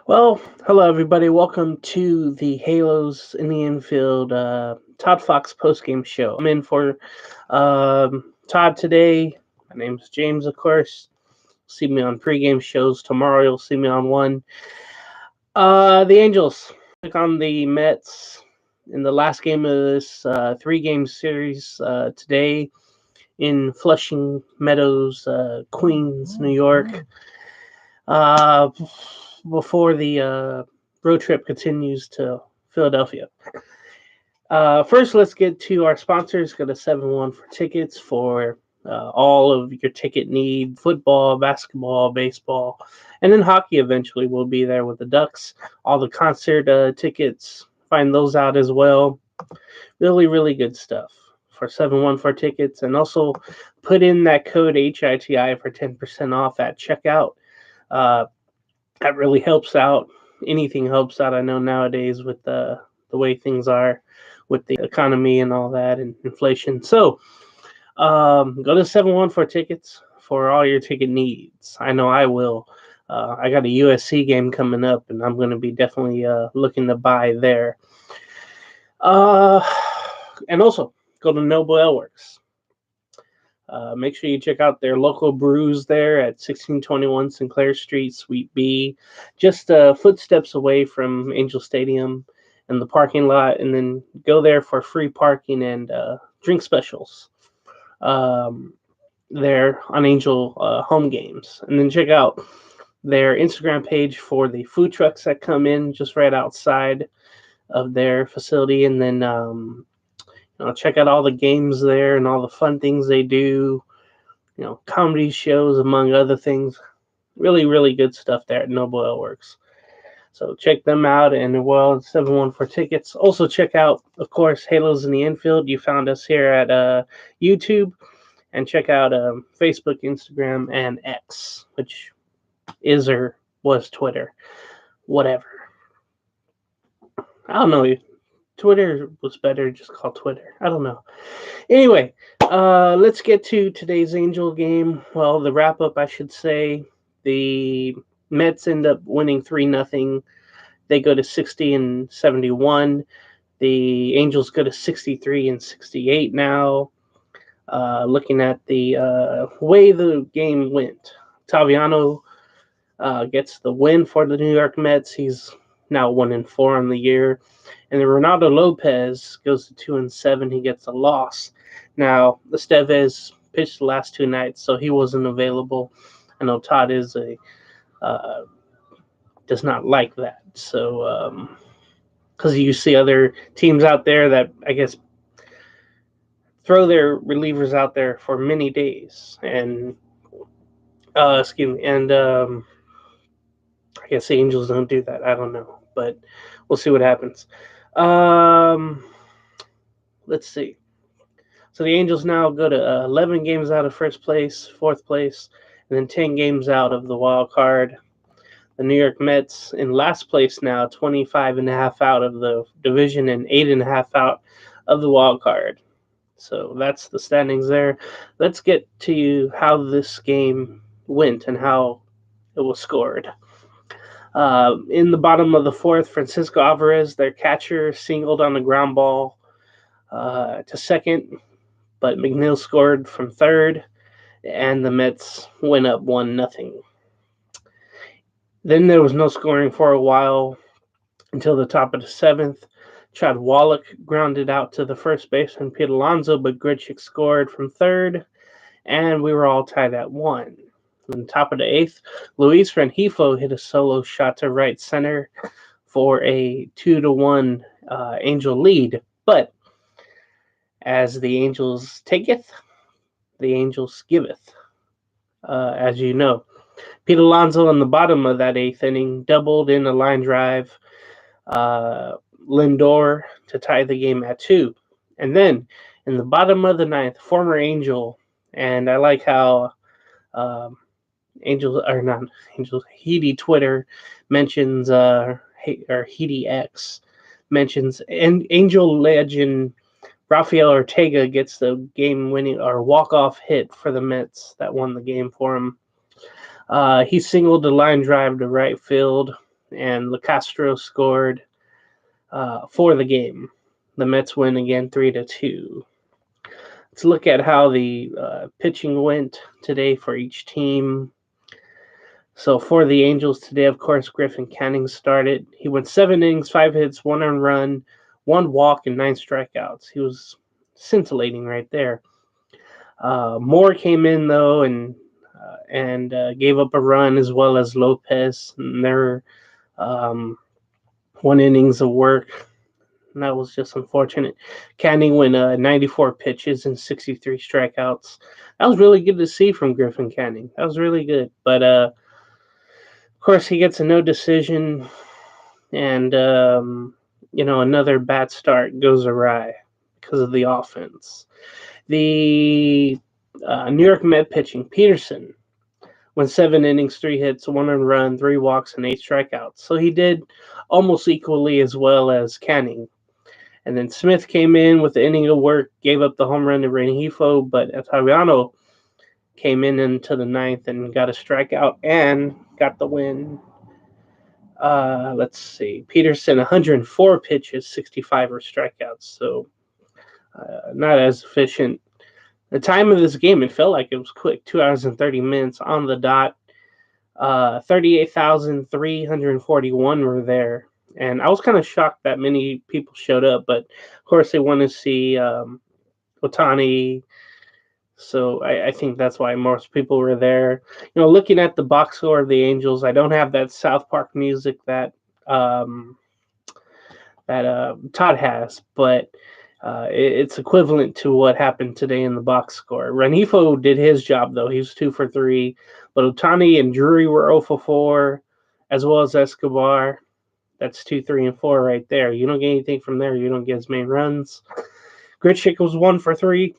Well, hello everybody. Welcome to the Halos in the Infield Todd Fox postgame show. I'm in for Todd today. My name's James, of course. See me on pregame shows tomorrow. You'll see me on one. The Angels took on the Mets in the last game of this three-game series today in Flushing Meadows, Queens, New York. Before the road trip continues to Philadelphia. First, let's get to our sponsors. Go to 7-1 for tickets for all of your ticket need: football, basketball, baseball, and then hockey eventually will be there with the Ducks. All the concert tickets, find those out as well. Really, really good stuff for 7-1 for tickets. And also put in that code HITI for 10% off at checkout. That really helps out. Anything helps out. I know nowadays with the way things are with the economy and all that and inflation. So go to 7-1 for tickets for all your ticket needs. I know I will. I got a USC game coming up, and I'm going to be definitely looking to buy there. And also go to Noble Ale Works. Make sure you check out their local brews there at 1621 Sinclair Street, Suite B, just footsteps away from Angel Stadium and the parking lot, and then go there for free parking and drink specials there on Angel home games. And then check out their Instagram page for the food trucks that come in just right outside of their facility, and then check out all the games there and all the fun things they do, comedy shows, among other things. Really, really good stuff there at Noble Ale Works. So check them out, and 7-1 for tickets. Also check out, of course, Halos in the Infield. You found us here at YouTube, and check out Facebook, Instagram, and X, which is or was Twitter. Whatever. I don't know. Twitter was better, just call Twitter. I don't know. Anyway, let's get to today's Angel game. Well, the wrap-up, I should say. The Mets end up winning 3-0. They go to 60-71. The Angels go to 63-68 now. Looking at the way the game went, Taviano gets the win for the New York Mets. He's now 1-4 on the year. And then Ronaldo Lopez goes to 2-7. He gets a loss. Now, Estevez pitched the last two nights, so he wasn't available. I know Todd is does not like that. So, because you see other teams out there that, I guess, throw their relievers out there for many days. And, I guess the Angels don't do that. I don't know, but we'll see what happens. Let's see. So the Angels now go to 11 games out of first place, fourth place, and then 10 games out of the wild card. The New York Mets in last place now, 25.5 out of the division and 8.5 out of the wild card. So that's the standings there. Let's get to how this game went and how it was scored. In the bottom of the fourth, Francisco Alvarez, their catcher, singled on the ground ball to second, but McNeil scored from third, and the Mets went up 1-0. Then there was no scoring for a while until the top of the seventh. Chad Wallach grounded out to the first baseman, Pete Alonso, but Grichuk scored from third, and we were all tied at 1. On the top of the eighth, Luis Rengifo hit a solo shot to right center for a 2-1 Angel lead. But as the Angels taketh, the Angels giveth, as you know. Pete Alonso in the bottom of that eighth inning doubled in a line drive, Lindor to tie the game at 2. And then in the bottom of the ninth, former Angel, and I like how Heedy Twitter mentions, or Heedy X mentions, and Angel legend Rafael Ortega gets the game-winning or walk-off hit for the Mets that won the game for him. He singled the line drive to right field, and LeCastro scored for the game. The Mets win again 3-2. Let's look at how the pitching went today for each team. So for the Angels today, of course, Griffin Canning started. He went 7 innings, 5 hits, 1 earned run, 1 walk, and 9 strikeouts. He was scintillating right there. Moore came in though and gave up a run, as well as Lopez. And their 1 innings of work. And that was just unfortunate. Canning went 94 pitches and 63 strikeouts. That was really good to see from Griffin Canning. That was really good. But of course, he gets a no decision, and another bad start goes awry because of the offense. The New York Met pitching, Peterson, went 7 innings, 3 hits, 1 earned run, 3 walks, and 8 strikeouts. So he did almost equally as well as Canning. And then Smith came in with the inning of work, gave up the home run to Rengifo, but Ottaviano came in into the 9th and got a strikeout and got the win. Let's see. Peterson, 104 pitches, 65 were strikeouts, so not as efficient. The time of this game, it felt like it was quick, 2 hours and 30 minutes on the dot. 38,341 were there. And I was kind of shocked that many people showed up, but of course they want to see Ohtani. So I think that's why most people were there. Looking at the box score of the Angels, I don't have that South Park music that Todd has, but it's equivalent to what happened today in the box score. Rengifo did his job, though. He was 2 for 3. But Ohtani and Drury were 0 for 4, as well as Escobar. That's 2, 3, and 4 right there. You don't get anything from there. You don't get as many runs. Grichuk was 1 for 3.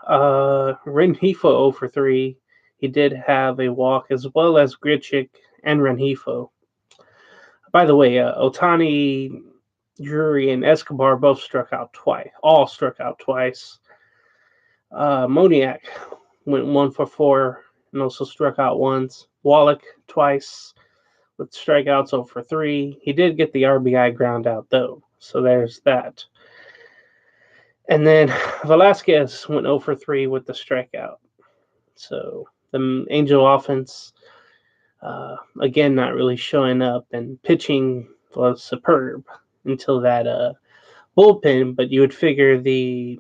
Rengifo 0 for 3. He did have a walk, as well as Grichuk and Rengifo. By the way, Ohtani, Drury, and Escobar both struck out twice. All struck out twice. Moniak went 1 for 4 and also struck out once. Wallach twice with strikeouts 0 for 3. He did get the RBI ground out, though, so there's that. And then Velasquez went 0 for 3 with the strikeout. So the Angel offense, again, not really showing up, and pitching was superb until that bullpen. But you would figure the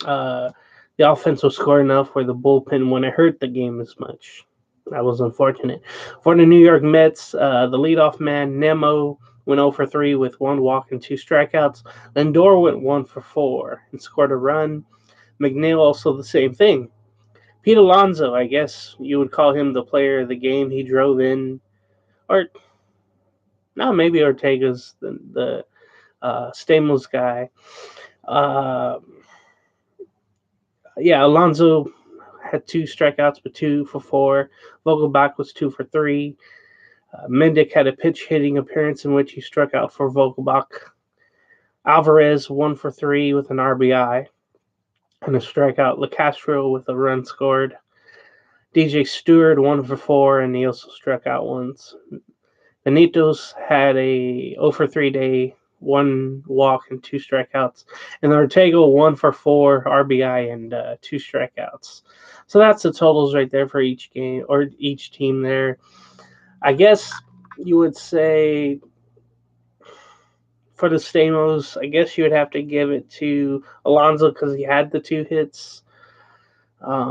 offense will score enough where the bullpen wouldn't hurt the game as much. That was unfortunate. For the New York Mets, the leadoff man, Nemo, went 0 for 3 with 1 walk and 2 strikeouts. Lindor went 1 for 4 and scored a run. McNeil also the same thing. Pete Alonso, I guess you would call him the player of the game. He drove in, or no, maybe Ortega's the Stamos guy. Alonso had 2 strikeouts, but 2 for 4. Vogelbach was 2 for 3. Mendick had a pitch hitting appearance in which he struck out for Vogelbach. Alvarez 1 for 3 with an RBI and a strikeout. LeCastro with a run scored. DJ Stewart 1 for 4, and he also struck out once. Benito's had a 0 for 3 day, 1 walk and 2 strikeouts. And Ortega 1 for 4 RBI and 2 strikeouts. So that's the totals right there for each game or each team there. I guess you would say for the Stamos, I guess you would have to give it to Alonso because he had the 2 hits. I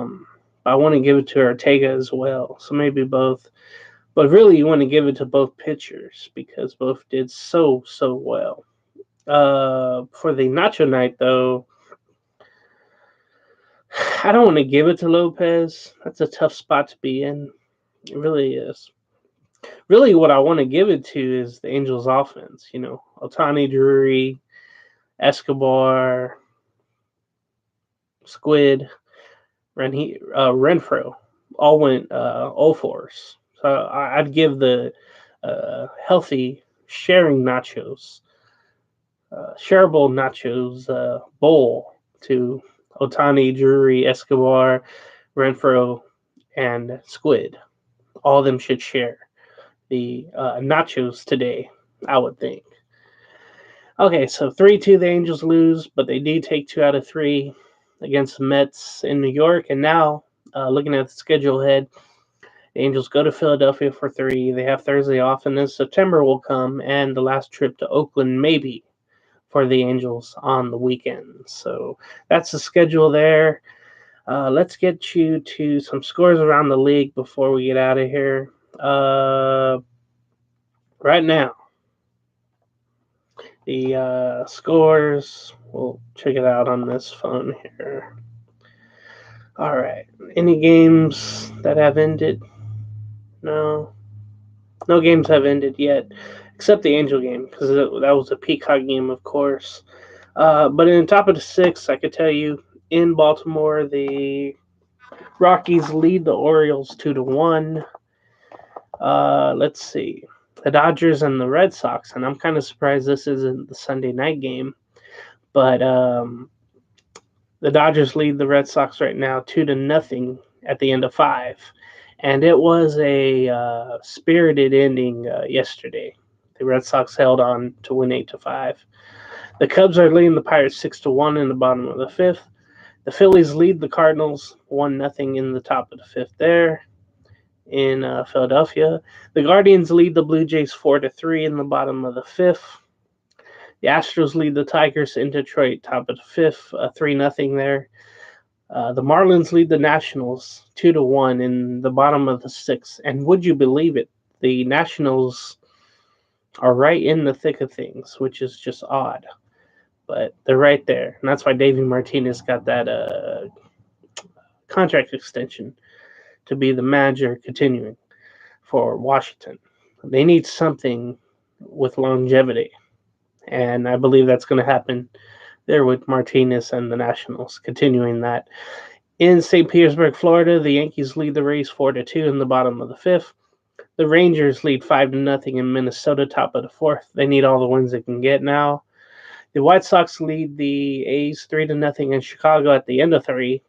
want to give it to Ortega as well, so maybe both. But really, you want to give it to both pitchers because both did so well. For the Nacho Night, though, I don't want to give it to Lopez. That's a tough spot to be in. It really is. Really, what I want to give it to is the Angels' offense. Ohtani, Drury, Escobar, Squid, Renfro all went 0-4s. So I'd give the healthy sharing nachos, shareable nachos bowl to Ohtani, Drury, Escobar, Renfro, and Squid. All of them should share the nachos today, I would think. Okay, so 3-2 the Angels lose, but they do take 2 out of 3 against the Mets in New York. And now, looking at the schedule ahead, the Angels go to Philadelphia for 3. They have Thursday off, and then September will come, and the last trip to Oakland maybe for the Angels on the weekend. So that's the schedule there. Let's get you to some scores around the league before we get out of here. Right now, the scores, we'll check it out on this phone here. All right. Any games that have ended? No. No games have ended yet, except the Angel game, because that was a Peacock game, of course. But in the top of the sixth, I could tell you, in Baltimore, the Rockies lead the Orioles 2-1. Let's see. The Dodgers and the Red Sox, and I'm kind of surprised this isn't the Sunday night game, but the Dodgers lead the Red Sox right now 2-0 at the end of 5. And it was a spirited ending yesterday. The Red Sox held on to win 8-5. The Cubs are leading the Pirates 6-1 in the bottom of the 5th. The Phillies lead the Cardinals 1-0 in the top of the 5th there in Philadelphia. The Guardians lead the Blue Jays 4-3 in the bottom of the 5th. The Astros lead the Tigers in Detroit, top of the 5th, 3-0 there. The Marlins lead the Nationals 2-1 in the bottom of the 6th. And would you believe it? The Nationals are right in the thick of things, which is just odd. But they're right there. And that's why Davey Martinez got that contract extension to be the manager continuing for Washington. They need something with longevity. And I believe that's going to happen there with Martinez and the Nationals continuing that. In St. Petersburg, Florida, the Yankees lead the Rays 4-2 in the bottom of the 5th. The Rangers lead 5-0 in Minnesota, top of the 4th. They need all the wins they can get now. The White Sox lead the A's 3-0 in Chicago at the end of 3.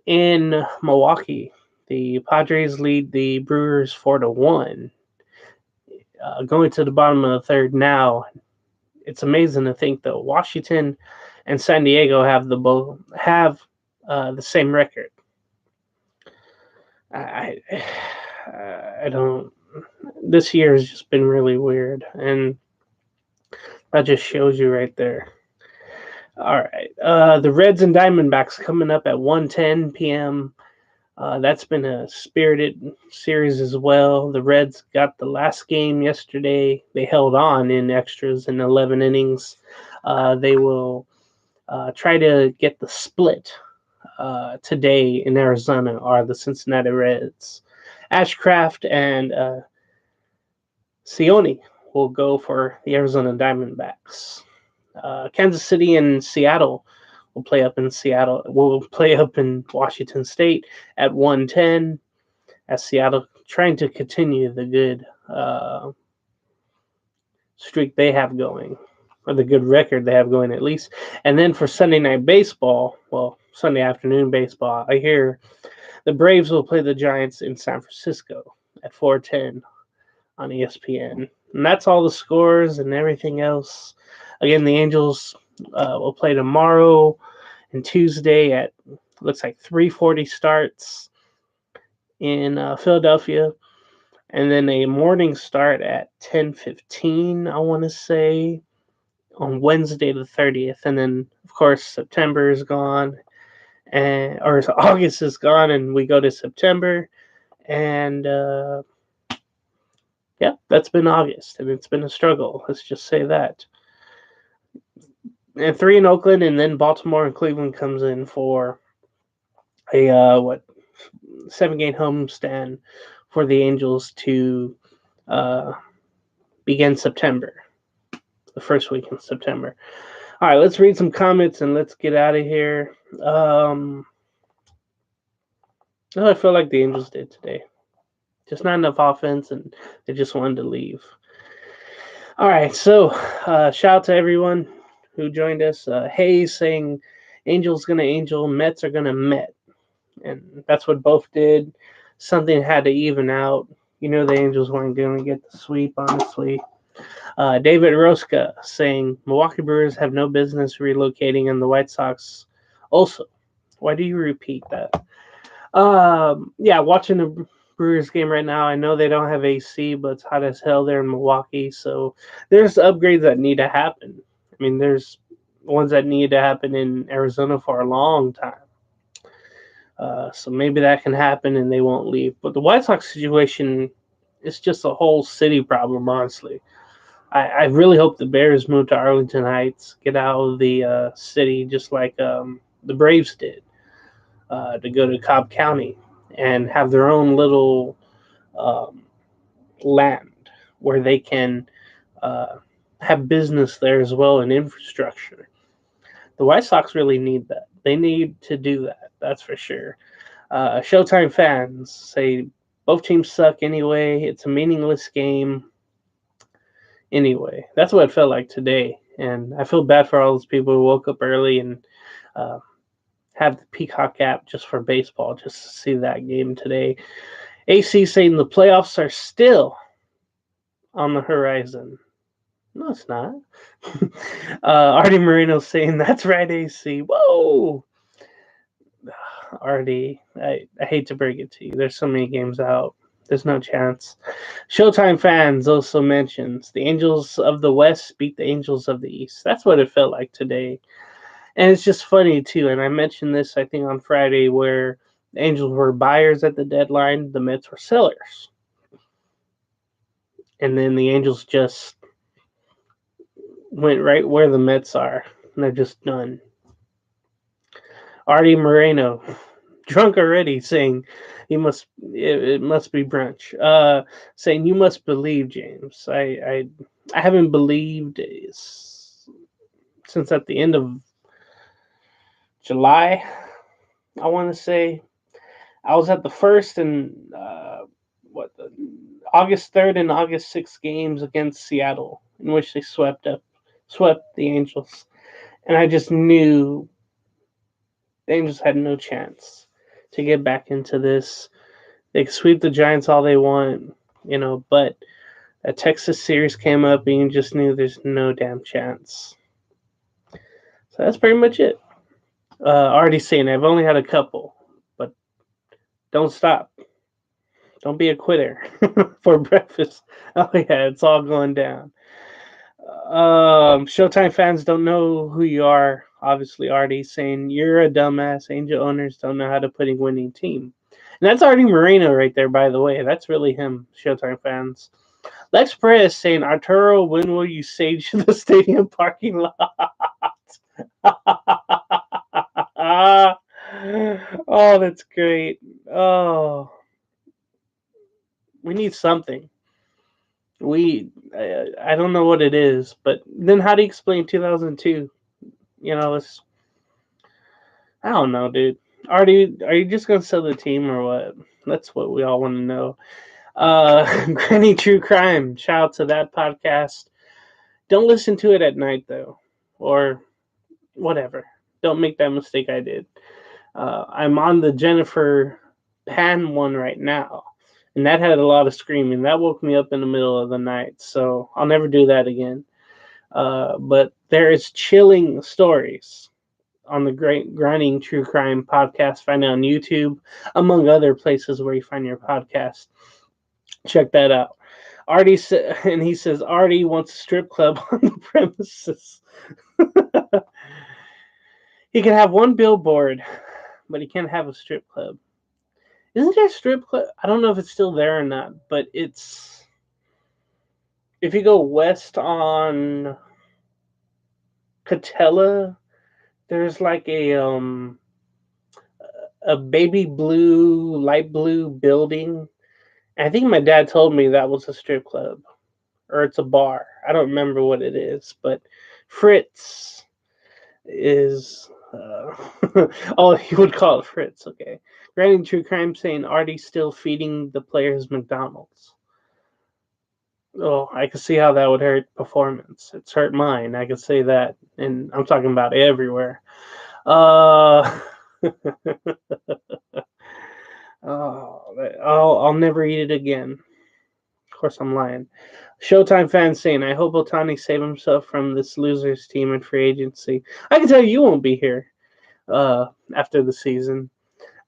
In Milwaukee, the Padres lead the Brewers 4-1. Going to the bottom of the 3rd now, it's amazing to think that Washington and San Diego have the same record. I don't. This year has just been really weird, and that just shows you right there. All right, the Reds and Diamondbacks coming up at 1:10 p.m. That's been a spirited series as well. The Reds got the last game yesterday. They held on in extras in 11 innings. They will try to get the split today in Arizona are the Cincinnati Reds. Ashcraft and Sione will go for the Arizona Diamondbacks. Kansas City and Seattle will play up in Seattle. Will play up in Washington State at 1:10. As Seattle trying to continue the good streak they have going, or the good record they have going at least. And then for Sunday night baseball, well, Sunday afternoon baseball, I hear the Braves will play the Giants in San Francisco at 4:10 on ESPN. And that's all the scores and everything else. Again, the Angels will play tomorrow and Tuesday at looks like 3:40 starts in Philadelphia, and then a morning start at 10:15. I want to say on Wednesday the 30th, and then of course September is gone, or August is gone, and we go to September, and yeah, that's been August, and it's been a struggle. Let's just say that. And 3 in Oakland, and then Baltimore and Cleveland comes in for a 7-game homestand for the Angels to begin September, the first week in September. All right, let's read some comments and let's get out of here. I feel like the Angels did today. Just not enough offense, and they just wanted to leave. All right, so shout out to everyone who joined us. Hayes saying Angels going to Angel, Mets are going to Met. And that's what both did. Something had to even out. You know the Angels weren't going to get the sweep, honestly. David Roska saying Milwaukee Brewers have no business relocating, and the White Sox also. Why do you repeat that? Yeah, watching the Brewers game right now. I know they don't have AC, but it's hot as hell there in Milwaukee. So there's upgrades that need to happen. I mean, there's ones that need to happen in Arizona for a long time. So maybe that can happen and they won't leave. But the White Sox situation is just a whole city problem, honestly. I really hope the Bears move to Arlington Heights, get out of the city, just like the Braves did, to go to Cobb County and have their own little um, land where they can uh, have business there as well and infrastructure. The White Sox really need that. They need to do that. That's for sure. Showtime fans say both teams suck anyway. It's a meaningless game anyway. That's what it felt like today. And I feel bad for all those people who woke up early and uh, have the Peacock app just for baseball, just to see that game today. AC saying the playoffs are still on the horizon. No, it's not. Artie Moreno saying, that's right, AC. Whoa! Artie, I hate to break it to you. There's so many games out. There's no chance. Showtime fans also mentions the Angels of the West beat the Angels of the East. That's what it felt like today. And it's just funny, too. And I mentioned this, I think, on Friday, where the Angels were buyers at the deadline. The Mets were sellers. And then the Angels just went right where the Mets are. And they're just done. Artie Moreno, drunk already, saying it must be brunch. Saying you must believe, James. I haven't believed since at the end of July. I want to say I was at the first and August 3rd and August 6th games against Seattle, in which they swept the Angels, and I just knew the Angels had no chance to get back into this. They can sweep the Giants all they want, but a Texas series came up and you just knew there's no damn chance. So that's pretty much it. Already saying I've only had a couple, but don't stop. Don't be a quitter for breakfast. Oh yeah, it's all going down. Showtime fans don't know who you are. Obviously, Artie saying you're a dumbass. Angel owners don't know how to put a winning team. And that's Artie Moreno right there, by the way. That's really him, Showtime fans. Lex Perez saying, Arturo, when will you sage the stadium parking lot? Oh, that's great. Oh, we need something. I don't know what it is, but then how do you explain 2002? It's I don't know, dude. Are you just gonna sell the team or what? That's what we all want to know. Granny True Crime. Shout out to that podcast. Don't listen to it at night though, or whatever. Don't make that mistake I did. I'm on the Jennifer Pan one right now, and that had a lot of screaming. That woke me up in the middle of the night, so I'll never do that again. But there is chilling stories on the Great Grinding True Crime podcast. Find it on YouTube, among other places where you find your podcast. Check that out. Artie and he says Artie wants a strip club on the premises. He can have one billboard, but he can't have a strip club. Isn't there a strip club? I don't know if it's still there or not, but it's if you go west on Catella, there's like a baby blue, light blue building. And I think my dad told me that was a strip club or it's a bar. I don't remember what it is, but Fritz is. Oh, he would call it Fritz. Okay. Granting True Crime saying Artie's still feeding the players McDonald's. Oh, I can see how that would hurt performance. It's hurt mine. I can say that, and I'm talking about everywhere. Uh, oh, I'll never eat it again. Of course, I'm lying. Showtime fans saying, I hope Ohtani save himself from this losers team in free agency. I can tell you won't be here after the season.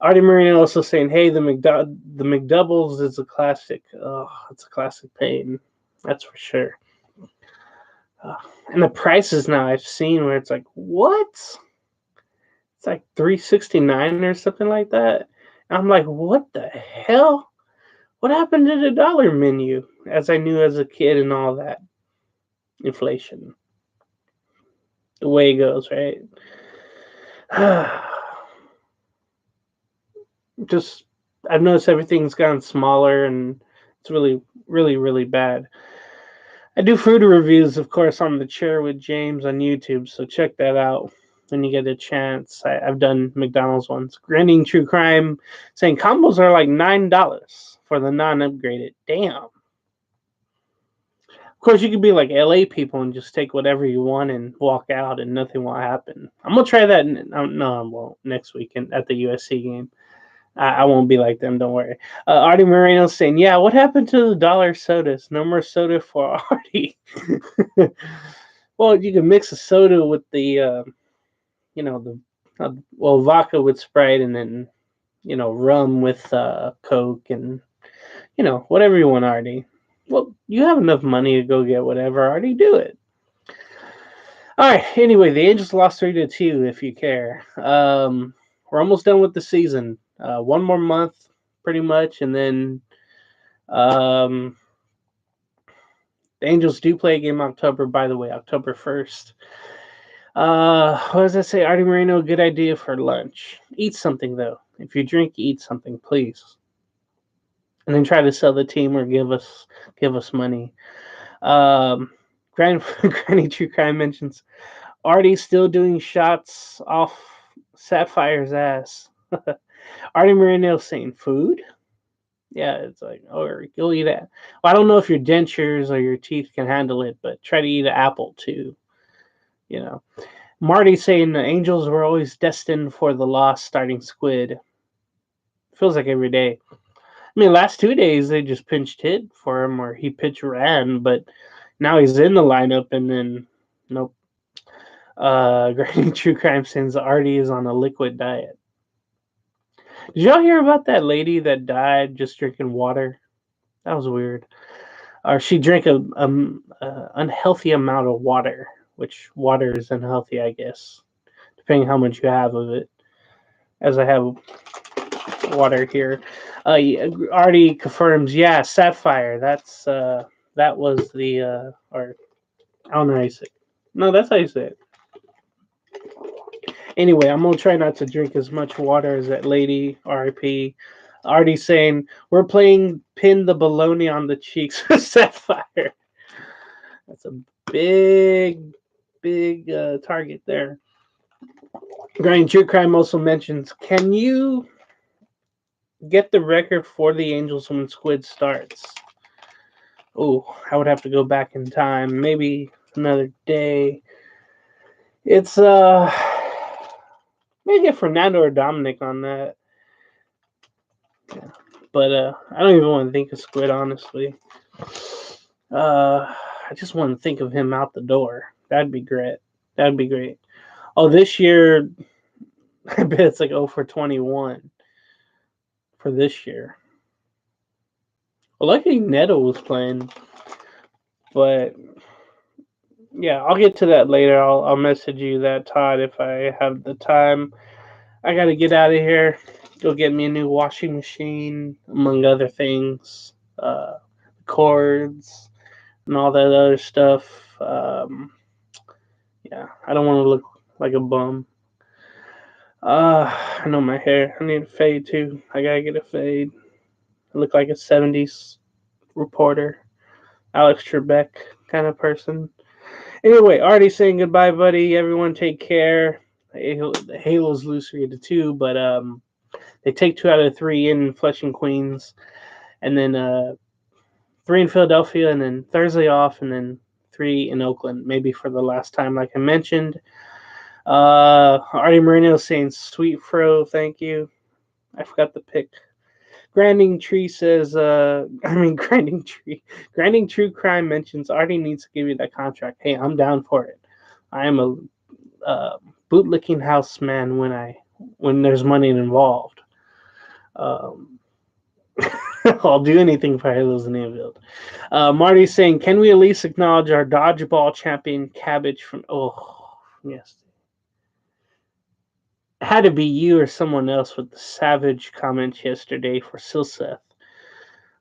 Artie Marino also saying, hey, the McDoubles is a classic. Oh, it's a classic pain. That's for sure. And the prices now I've seen where it's like, what? It's like $3.69 or something like that. And I'm like, what the hell? What happened to the dollar menu as I knew as a kid and all that? Inflation. The way it goes, right? Just, I've noticed everything's gotten smaller and it's really, really, really bad. I do food reviews, of course, on the Chair with James on YouTube, so check that out when you get a chance. I've done McDonald's ones. Grinning True Crime saying combos are like $9 for the non-upgraded. Damn. Of course, you could be like LA people and just take whatever you want and walk out and nothing will happen. I'm going to try that. No, I won't. Next weekend at the USC game. I won't be like them, don't worry. Artie Moreno saying, yeah, what happened to the dollar sodas? No more soda for Artie. Well, you can mix a soda with the, vodka with Sprite and then, rum with Coke and, whatever you want, Artie. Well, you have enough money to go get whatever, Artie, do it. All right, anyway, the Angels lost 3-2, if you care. We're almost done with the season. One more month, pretty much, and then the Angels do play a game October, by the way, October 1st. What does that say? Artie Moreno, good idea for lunch. Eat something, though. If you drink, eat something, please. And then try to sell the team or give us money. Granny True Crime mentions Artie still doing shots off Sapphire's ass. Artie Moreno saying food? Yeah, it's like, or you'll eat it. Well, I don't know if your dentures or your teeth can handle it, but try to eat an apple too. Marty saying the Angels were always destined for the loss starting Squid. Feels like every day. I mean, last 2 days they just pinched hit for him or he pitch ran, but now he's in the lineup and then nope. Granny True Crime saying Artie is on a liquid diet. Did y'all hear about that lady that died just drinking water? That was weird. Or she drank a unhealthy amount of water, which water is unhealthy, I guess, depending how much you have of it. As I have water here, Artie confirms. Yeah, Sapphire. That's that was the or I don't know how you say it. No, that's how you say it. Anyway, I'm gonna try not to drink as much water as that lady. R.I.P. Artie saying we're playing pin the baloney on the cheeks with Sapphire. That's a big target there. Grind True Crime also mentions, can you get the record for the Angels when Squid starts? Oh, I would have to go back in time. Maybe another day. It's maybe get Fernando or Dominic on that. Yeah. But I don't even want to think of Squid, honestly. I just want to think of him out the door. That'd be great. Oh, this year, I bet it's like 0 for 21 for this year. Well, luckily Neto was playing, but yeah, I'll get to that later. I'll message you that, Todd, if I have the time. I got to get out of here. Go get me a new washing machine, among other things. Cords and all that other stuff. Yeah, I don't want to look like a bum. I know my hair. I need a fade too. I gotta get a fade. I look like a 70s reporter, Alex Trebek kind of person. Anyway, already saying goodbye, buddy. Everyone take care. The Halos lose 3-2, but they take 2 out of 3 in Flushing, Queens, and then 3 in Philadelphia, and then Thursday off, and then 3 in Oakland, maybe for the last time, like I mentioned. Artie Moreno saying sweet fro, thank you. I forgot the pick. Grinding Tree says, Grinding True Crime mentions Artie needs to give you that contract. Hey, I'm down for it. I am a bootlicking house man when there's money involved. I'll do anything for Halos and Infield. Marty's saying, can we at least acknowledge our dodgeball champion Cabbage from... Oh, yes. It had to be you or someone else with the savage comments yesterday for Silseth.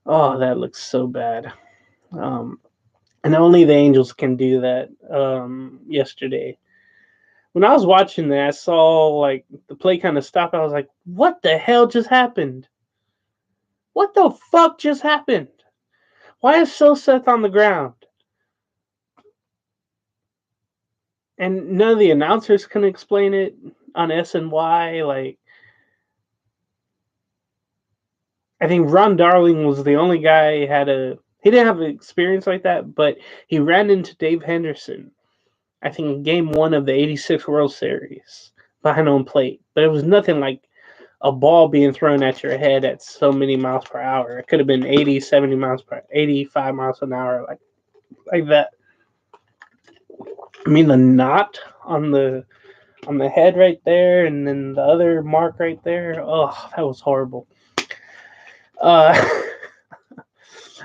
Oh, that looks so bad. And only the Angels can do that yesterday. When I was watching that, I saw like the play kind of stop. I was like, what the hell just happened? What the fuck just happened? Why is Silseth on the ground? And none of the announcers can explain it on SNY. Like, I think Ron Darling was the only guy he didn't have an experience like that, but he ran into Dave Henderson, I think in game 1 of the 86 World Series behind home plate. But it was nothing like a ball being thrown at your head at so many miles per hour. It could have been 80, 70 miles per 85 miles an hour, like that. I mean, the knot on the head right there, and then the other mark right there. Oh, that was horrible.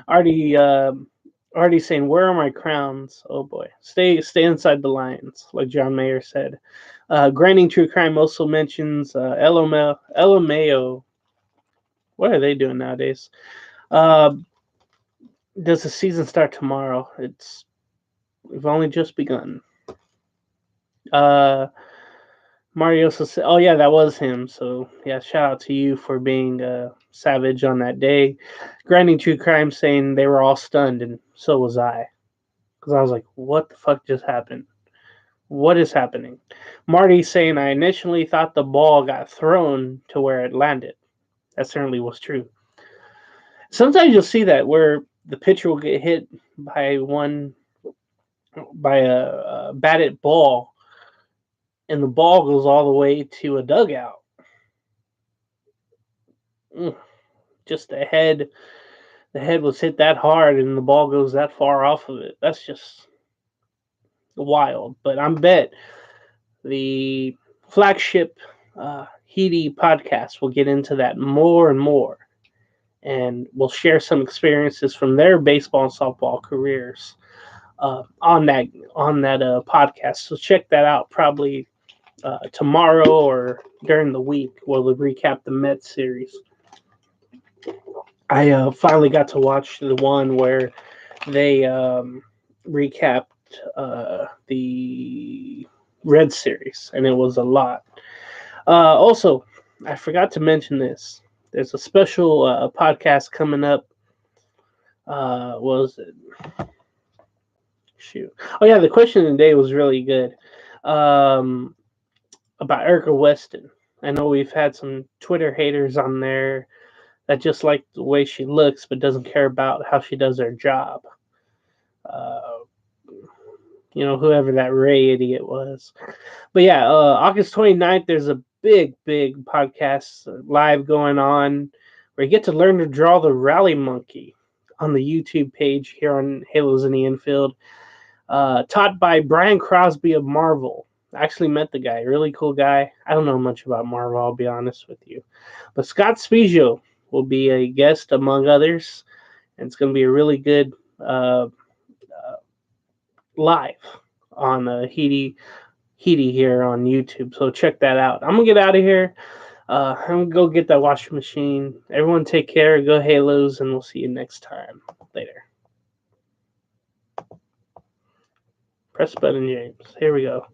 Artie saying, "Where are my crowns?" Oh boy, stay inside the lines, like John Mayer said. Grinding True Crime also mentions LMAO. What are they doing nowadays? Does the season start tomorrow? We've only just begun. Mario also said, oh yeah, that was him. So yeah, shout out to you for being savage on that day. Grinding True Crime saying they were all stunned, and so was I. Because I was like, what the fuck just happened? What is happening? Marty saying, I initially thought the ball got thrown to where it landed. That certainly was true. Sometimes you'll see that where the pitcher will get hit by a batted ball, and the ball goes all the way to a dugout. Just the head was hit that hard, and the ball goes that far off of it. That's just wild. But I bet the flagship Heedy podcast will get into that more and more, and we'll share some experiences from their baseball and softball careers on that podcast. So check that out probably tomorrow or during the week. We'll recap the Mets series. I finally got to watch the one where they recapped the Red Series, and it was a lot. Also, I forgot to mention this. There's a special podcast coming up. What was it? Shoot. Oh, yeah, the question of the day was really good. About Erica Weston. I know we've had some Twitter haters on there that just like the way she looks but doesn't care about how she does her job. Whoever that Ray idiot was. But yeah, August 29th, there's a big podcast live going on where you get to learn to draw the rally monkey on the YouTube page here on Halos in the Infield. Taught by Brian Crosby of Marvel. I actually met the guy, really cool guy. I don't know much about Marvel, I'll be honest with you. But Scott Spezio will be a guest among others, and it's going to be a really good live on Heedy here on YouTube. So check that out. I'm going to get out of here. I'm going to go get that washing machine. Everyone take care. Go Halos, and we'll see you next time. Later. Press button, James. Here we go.